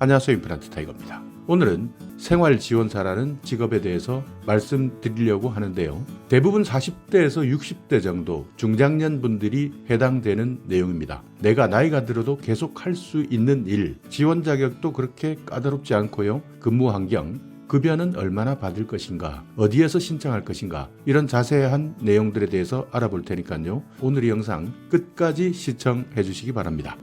안녕하세요. 임플란트 타이거입니다. 오늘은 생활지원사라는 직업에 대해서 말씀드리려고 하는데요. 대부분 40대에서 60대 정도 중장년 분들이 해당되는 내용입니다. 내가 나이가 들어도 계속 할 수 있는 일, 지원 자격도 그렇게 까다롭지 않고요. 근무 환경, 급여는 얼마나 받을 것인가, 어디에서 신청할 것인가, 이런 자세한 내용들에 대해서 알아볼 테니까요. 오늘 이 영상 끝까지 시청해 주시기 바랍니다.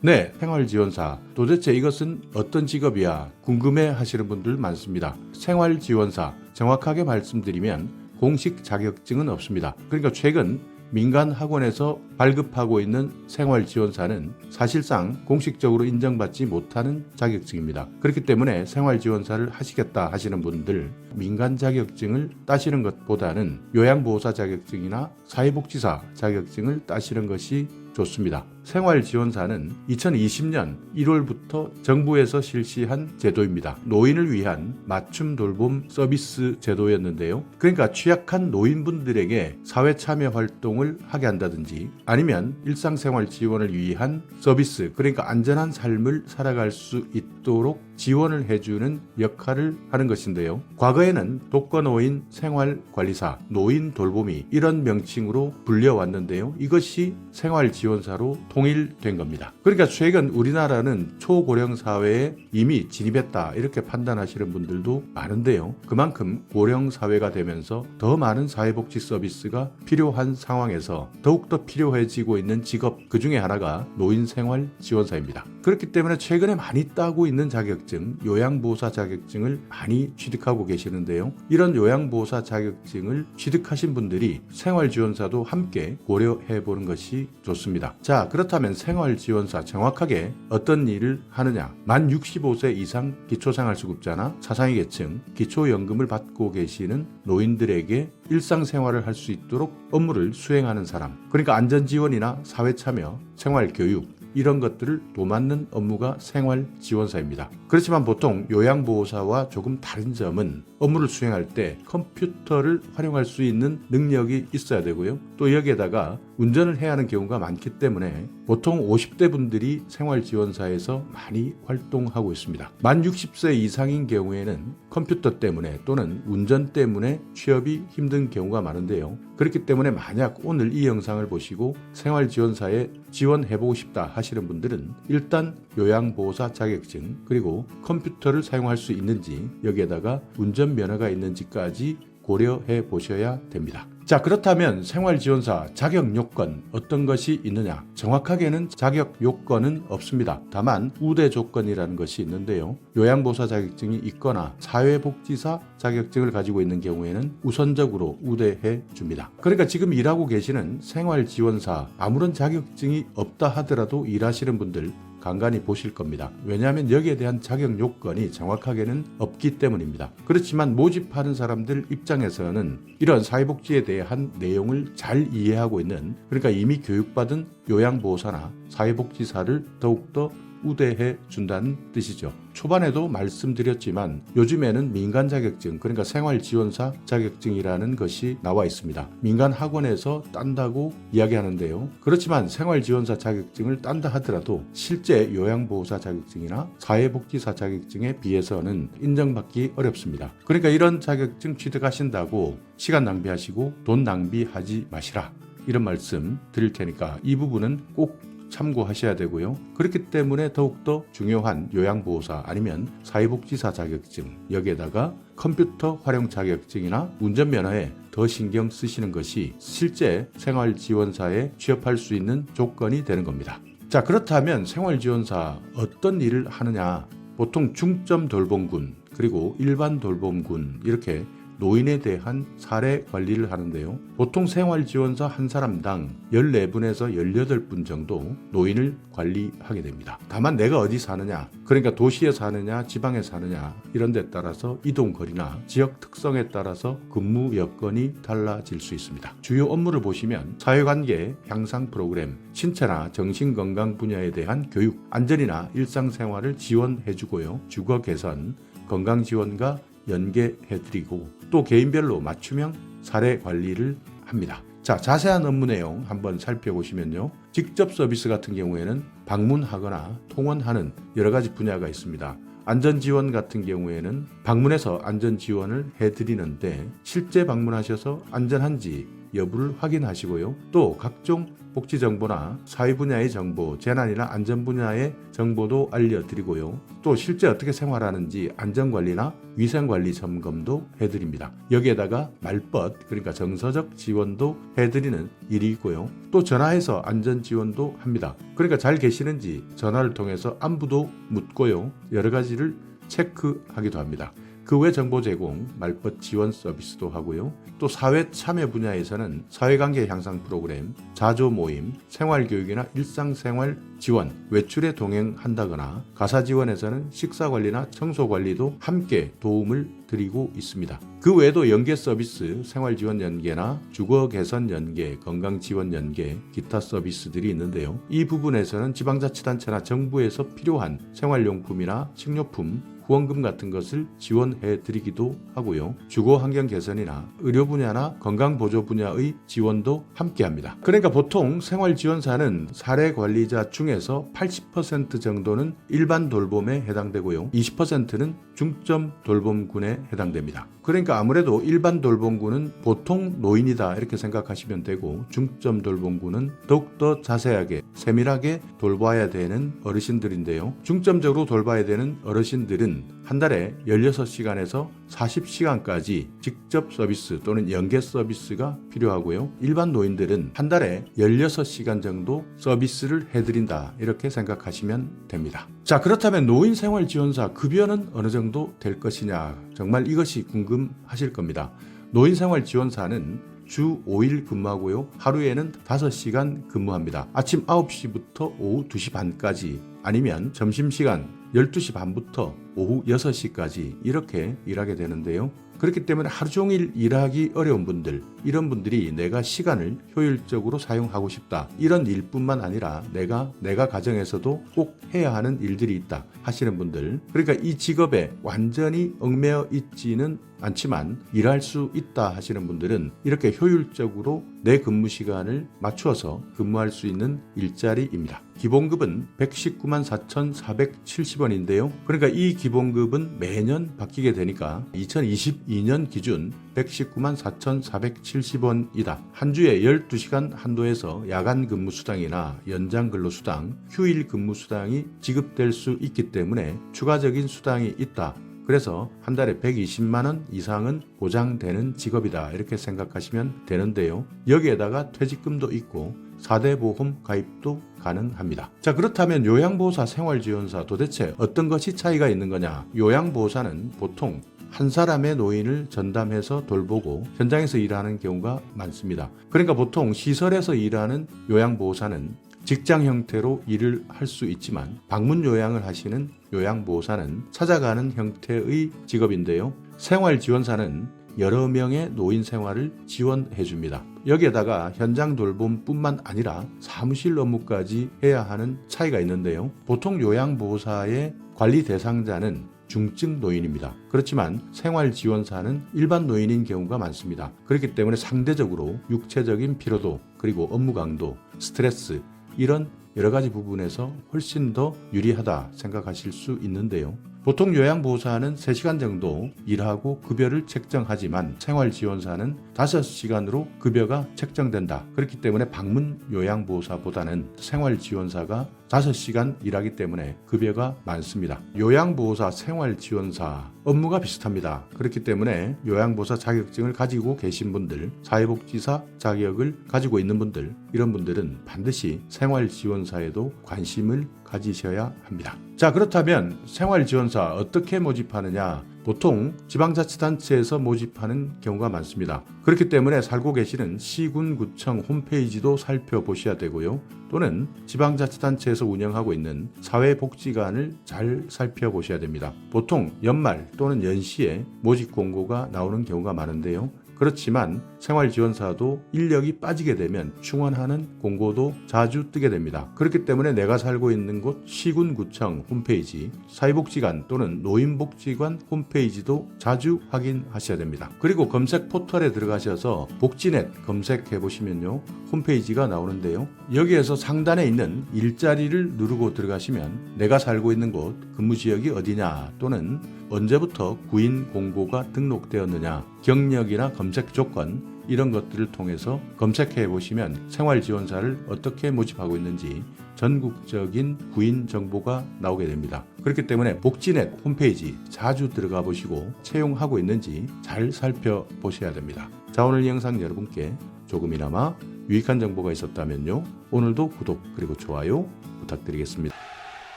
네, 생활지원사. 도대체 이것은 어떤 직업이야? 궁금해 하시는 분들 많습니다. 생활지원사, 정확하게 말씀드리면 공식 자격증은 없습니다. 그러니까 최근 민간 학원에서 발급하고 있는 생활지원사는 사실상 공식적으로 인정받지 못하는 자격증입니다. 그렇기 때문에 생활지원사를 하시겠다 하시는 분들, 민간 자격증을 따시는 것보다는 요양보호사 자격증이나 사회복지사 자격증을 따시는 것이 좋습니다. 생활지원사는 2020년 1월부터 정부에서 실시한 제도입니다. 노인을 위한 맞춤 돌봄 서비스 제도였는데요. 그러니까 취약한 노인분들에게 사회참여 활동을 하게 한다든지 아니면 일상생활 지원을 위한 서비스, 그러니까 안전한 삶을 살아갈 수 있도록 지원을 해주는 역할을 하는 것인데요. 과거에는 독거노인 생활관리사, 노인 돌보미 이런 명칭으로 불려왔는데요. 이것이 생활지원사로 통일된 겁니다. 그러니까 최근 우리나라는 초고령 사회에 이미 진입했다 이렇게 판단하시는 분들도 많은데요. 그만큼 고령 사회가 되면서 더 많은 사회복지 서비스가 필요한 상황에서 더욱더 필요해지고 있는 직업, 그 중에 하나가 노인생활지원사입니다. 그렇기 때문에 최근에 많이 따고 있는 자격증, 요양보호사 자격증을 많이 취득하고 계시는데요. 이런 요양보호사 자격증을 취득하신 분들이 생활지원사도 함께 고려해보는 것이 좋습니다. 자, 그렇다면 생활지원사 정확하게 어떤 일을 하느냐? 만 65세 이상 기초생활수급자나 사상위계층, 기초연금을 받고 계시는 노인들에게 일상생활을 할 수 있도록 업무를 수행하는 사람, 그러니까 안전지원이나 사회참여, 생활교육 이런 것들을 도맡는 업무가 생활지원사입니다. 그렇지만 보통 요양보호사와 조금 다른 점은 업무를 수행할 때 컴퓨터를 활용할 수 있는 능력이 있어야 되고요. 또 여기에다가 운전을 해야 하는 경우가 많기 때문에 보통 50대 분들이 생활지원사에서 많이 활동하고 있습니다. 만 60세 이상인 경우에는 컴퓨터 때문에 또는 운전 때문에 취업이 힘든 경우가 많은데요. 그렇기 때문에 만약 오늘 이 영상을 보시고 생활지원사에 지원해보고 싶다 하시는 분들은 일단 요양보호사 자격증, 그리고 컴퓨터를 사용할 수 있는지, 여기에다가 운전면허가 있는지까지 고려해 보셔야 됩니다. 자, 그렇다면 생활지원사 자격 요건 어떤 것이 있느냐? 정확하게는 자격 요건은 없습니다. 다만 우대 조건이라는 것이 있는데요. 요양보호사 자격증이 있거나 사회복지사 자격증을 가지고 있는 경우에는 우선적으로 우대해 줍니다. 그러니까 지금 일하고 계시는 생활지원사 아무런 자격증이 없다 하더라도 일하시는 분들 간간히 보실 겁니다. 왜냐하면 여기에 대한 자격 요건이 정확하게는 없기 때문입니다. 그렇지만 모집하는 사람들 입장에서는 이런 사회복지에 대한 내용을 잘 이해하고 있는, 그러니까 이미 교육받은 요양보호사나 사회복지사를 더욱더 우대해 준다는 뜻이죠. 초반에도 말씀드렸지만 요즘에는 민간 자격증, 그러니까 생활지원사 자격증이라는 것이 나와 있습니다. 민간 학원에서 딴다고 이야기하는데요. 그렇지만 생활지원사 자격증을 딴다 하더라도 실제 요양보호사 자격증이나 사회복지사 자격증에 비해서는 인정받기 어렵습니다. 그러니까 이런 자격증 취득하신다고 시간 낭비하시고 돈 낭비하지 마시라, 이런 말씀 드릴 테니까 이 부분은 꼭 참고하셔야 되고요. 그렇기 때문에 더욱더 중요한 요양보호사 아니면 사회복지사 자격증, 여기에다가 컴퓨터 활용 자격증이나 운전면허에 더 신경 쓰시는 것이 실제 생활지원사에 취업할 수 있는 조건이 되는 겁니다. 자, 그렇다면 생활지원사 어떤 일을 하느냐? 보통 중점 돌봄군, 그리고 일반 돌봄군, 이렇게 노인에 대한 사례 관리를 하는데요. 보통 생활지원사 한 사람당 14분에서 18분 정도 노인을 관리하게 됩니다. 다만 내가 어디 사느냐, 그러니까 도시에 사느냐 지방에 사느냐 이런 데 따라서 이동거리나 지역 특성에 따라서 근무 여건이 달라질 수 있습니다. 주요 업무를 보시면 사회관계 향상 프로그램, 신체나 정신건강 분야에 대한 교육, 안전이나 일상생활을 지원해주고요. 주거 개선, 건강지원과 연계해드리고 또 개인별로 맞춤형 사례 관리를 합니다. 자, 자세한 업무 내용 한번 살펴보시면요. 직접 서비스 같은 경우에는 방문하거나 통원하는 여러 가지 분야가 있습니다. 안전지원 같은 경우에는 방문해서 안전지원을 해드리는데 실제 방문하셔서 안전한지 여부를 확인하시고요. 또 각종 복지 정보나 사회 분야의 정보, 재난이나 안전 분야의 정보도 알려드리고요. 또 실제 어떻게 생활하는지 안전관리나 위생관리 점검도 해드립니다. 여기에다가 말벗, 그러니까 정서적 지원도 해드리는 일이 있고요. 또 전화해서 안전 지원도 합니다. 그러니까 잘 계시는지 전화를 통해서 안부도 묻고요. 여러 가지를 체크하기도 합니다. 그 외 정보 제공, 말벗 지원 서비스도 하고요. 또 사회 참여 분야에서는 사회관계 향상 프로그램, 자조 모임, 생활교육이나 일상생활 지원, 외출에 동행한다거나 가사 지원에서는 식사관리나 청소관리도 함께 도움을 드리고 있습니다. 그 외에도 연계 서비스, 생활지원 연계나 주거 개선 연계, 건강지원 연계, 기타 서비스들이 있는데요. 이 부분에서는 지방자치단체나 정부에서 필요한 생활용품이나 식료품, 후원금 같은 것을 지원해 드리기도 하고요. 주거 환경 개선이나 의료 분야나 건강 보조 분야의 지원도 함께 합니다. 그러니까 보통 생활 지원사는 사례 관리자 중에서 80% 정도는 일반 돌봄에 해당되고요. 20%는 중점 돌봄군에 해당됩니다. 그러니까 아무래도 일반 돌봄군은 보통 노인이다 이렇게 생각하시면 되고, 중점 돌봄군은 더욱더 자세하게 세밀하게 돌봐야 되는 어르신들인데요. 중점적으로 돌봐야 되는 어르신들은 한 달에 16시간에서 40시간까지 직접 서비스 또는 연계 서비스가 필요하고요. 일반 노인들은 한 달에 16시간 정도 서비스를 해드린다 이렇게 생각하시면 됩니다. 자, 그렇다면 노인생활지원사 급여는 어느 정도 될 것이냐, 정말 이것이 궁금하실 겁니다. 노인생활지원사는 주 5일 근무하고요. 하루에는 5시간 근무합니다. 아침 9시부터 오후 2시 반까지, 아니면 점심시간 12시 반부터 오후 6시까지 이렇게 일하게 되는데요. 그렇기 때문에 하루 종일 일하기 어려운 분들, 이런 분들이 내가 시간을 효율적으로 사용하고 싶다, 이런 일뿐만 아니라 내가 가정에서도 꼭 해야 하는 일들이 있다 하시는 분들, 그러니까 이 직업에 완전히 얽매여 있지는 않지만 일할 수 있다 하시는 분들은 이렇게 효율적으로 내 근무 시간을 맞추어서 근무할 수 있는 일자리입니다. 기본급은 119만 4,470원인데요. 그러니까 이 기본급은 매년 바뀌게 되니까 2022년 기준 119만 4,470원이다. 한 주에 12시간 한도에서 야간 근무 수당이나 연장 근로 수당, 휴일 근무 수당이 지급될 수 있기 때문에 추가적인 수당이 있다. 그래서 한 달에 120만 원 이상은 보장되는 직업이다 이렇게 생각하시면 되는데요. 여기에다가 퇴직금도 있고 4대 보험 가입도 가능합니다. 자, 그렇다면 요양보호사, 생활지원사 도대체 어떤 것이 차이가 있는 거냐? 요양보호사는 보통 한 사람의 노인을 전담해서 돌보고 현장에서 일하는 경우가 많습니다. 그러니까 보통 시설에서 일하는 요양보호사는 직장 형태로 일을 할 수 있지만, 방문 요양을 하시는 요양보호사는 찾아가는 형태의 직업인데요. 생활지원사는 여러 명의 노인 생활을 지원해 줍니다. 여기에다가 현장 돌봄뿐만 아니라 사무실 업무까지 해야 하는 차이가 있는데요. 보통 요양보호사의 관리 대상자는 중증 노인입니다. 그렇지만 생활지원사는 일반 노인인 경우가 많습니다. 그렇기 때문에 상대적으로 육체적인 피로도, 그리고 업무 강도, 스트레스, 이런 여러 가지 부분에서 훨씬 더 유리하다 생각하실 수 있는데요. 보통 요양보호사는 3시간 정도 일하고 급여를 책정하지만 생활지원사는 5시간으로 급여가 책정된다. 그렇기 때문에 방문 요양보호사보다는 생활지원사가 5시간 일하기 때문에 급여가 많습니다. 요양보호사, 생활지원사 업무가 비슷합니다. 그렇기 때문에 요양보호사 자격증을 가지고 계신 분들, 사회복지사 자격을 가지고 있는 분들, 이런 분들은 반드시 생활지원사에도 관심을 가지셔야 합니다. 자, 그렇다면 생활지원사 어떻게 모집하느냐? 보통 지방자치단체에서 모집하는 경우가 많습니다. 그렇기 때문에 살고 계시는 시군, 구청 홈페이지도 살펴보셔야 되고요. 또는 지방자치단체에서 운영하고 있는 사회복지관을 잘 살펴보셔야 됩니다. 보통 연말 또는 연시에 모집 공고가 나오는 경우가 많은데요. 그렇지만 생활지원사도 인력이 빠지게 되면 충원하는 공고도 자주 뜨게 됩니다. 그렇기 때문에 내가 살고 있는 곳 시군구청 홈페이지, 사회복지관 또는 노인복지관 홈페이지도 자주 확인하셔야 됩니다. 그리고 검색 포털에 들어가셔서 복지넷 검색해 보시면요, 홈페이지가 나오는데요. 여기에서 상단에 있는 일자리를 누르고 들어가시면 내가 살고 있는 곳 근무지역이 어디냐 또는 언제부터 구인 공고가 등록되었느냐, 경력이나 검색 조건 이런 것들을 통해서 검색해 보시면 생활지원사를 어떻게 모집하고 있는지 전국적인 구인 정보가 나오게 됩니다. 그렇기 때문에 복지넷 홈페이지 자주 들어가 보시고 채용하고 있는지 잘 살펴보셔야 됩니다. 자, 오늘 영상 여러분께 조금이나마 유익한 정보가 있었다면요, 오늘도 구독 그리고 좋아요 부탁드리겠습니다.